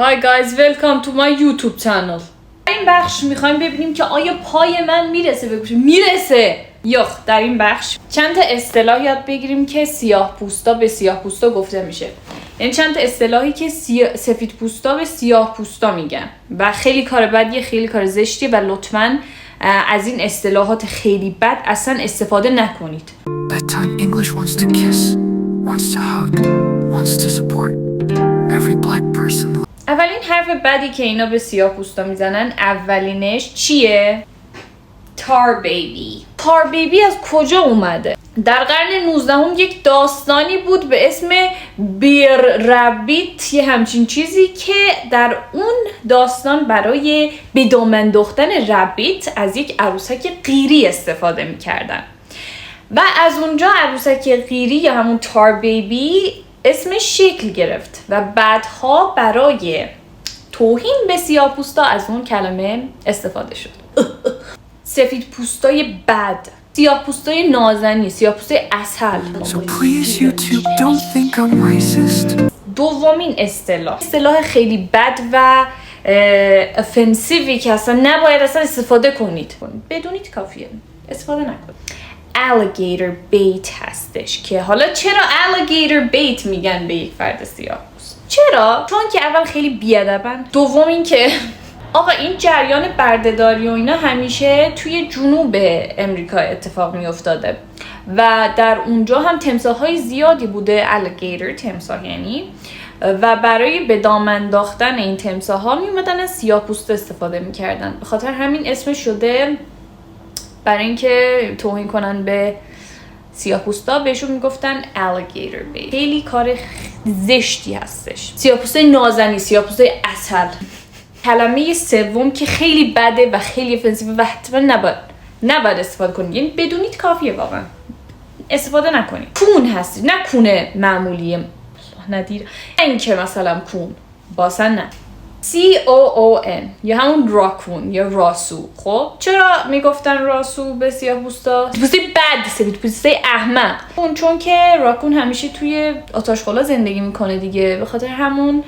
Hi guys, welcome to my YouTube channel. در این بخش میخوایم ببینیم که آیا پای من میرسه به گوش میرسه. یخ، در این بخش چند تا اصطلاح یاد بگیریم که سیاه پوستا به سیاه پوستا گفته میشه. یعنی چند تا اصطلاحی که سفید پوستا به سیاه پوستا میگن و خیلی کار بدیه، خیلی کار زشتیه و لطفاً از این اصطلاحات خیلی بد اصلا استفاده نکنید. Bedtime English wants to kiss, wants to hug, wants to support every black person. اولین حرف بدی که اینا به سیاه پوستا میزنن اولینش چیه؟ تار بیبی. تار بیبی از کجا اومده؟ در قرن 19 یک داستانی بود به اسم بیر ربیت، یه همچین چیزی که در اون داستان برای به دام انداختن ربیت از یک عروسک قیری استفاده میکردن و از اونجا عروسک قیری یا همون تار بیبی اسمش شکل گرفت و بعدها برای توهین به سیاه پوستا از اون کلمه استفاده شد. سفید پوستای بد، سیاه پوستای نازنی، سیاه پوستای عسل. So please YouTube, don't think I'm racist. دومین اصطلاح خیلی بد و افنسیوی که اصلا نباید اصلا استفاده کنید. بدونید کافیه، استفاده نکنید. alligator bait هستش که حالا چرا alligator bait میگن به یک فرد سیاه‌پوست؟ چرا؟ چون که اول خیلی بیادبن، دوم این که آقا این جریان بردهداری و اینا همیشه توی جنوب امریکا اتفاق میافتاده و در اونجا هم تمساح‌های زیادی بوده، alligator تمساح یعنی، و برای به دام انداختن این تمساح‌ها میومدن از سیاه‌پوست استفاده میکردن، به خاطر همین اسم شده. برای اینکه توهین کنن به سیاه‌پوستا بهشون میگفتن alligator bait. خیلی کار زشتی هستش. سیاه‌پوستای نازنی، سیاه‌پوستای عسل. کلمه سوم که خیلی بده و خیلی افنسیو و حتما نباید استفاده کنید، یعنی بدونید کافیه، واقعا استفاده نکنید. کون هستی، نه کونه معمولی، الله ندیر، این که مثلا کون باسن، نه، COON یا همون راکون یا راسو. خب چرا میگفتن راسو به سیاه پوستا؟ پوستی بد، سفید پوستی احمق. چون که راکون همیشه توی آتش‌خالا زندگی میکنه دیگه، به خاطر همون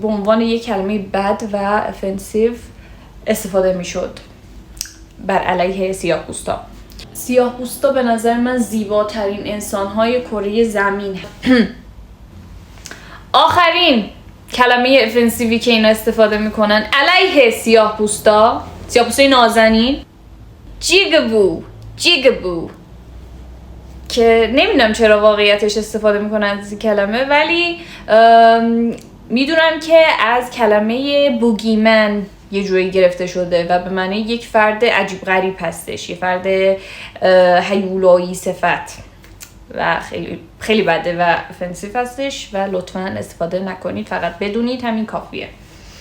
به عنوان یک کلمه بد و افنسیو استفاده میشد بر علیه سیاه پوستا. سیاه پوستا به نظر من زیباترین انسان‌های کره زمین. آخرین کلمه افنسیوی که اینا استفاده میکنن علیه سیاه پوستای نازنین، جیگبو که نمیدونم چرا واقعیتش استفاده میکنن از این کلمه، ولی میدونم که از کلمه بوگیمن یه جوری گرفته شده و به معنی یک فرد عجیب غریب هستش، یه فرد هیولایی صفت و خیلی خیلی بده و افنسیو هستش و لطفاً استفاده نکنید، فقط بدونید همین کافیه.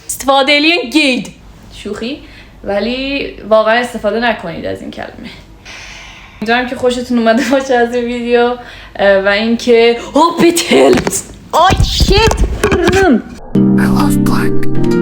استفاده گید شوخی، ولی واقعا استفاده نکنید از این کلمه. امیدوارم که خوشتون اومده باشه از این ویدیو و اینکه it helps. Oh shit. I love black.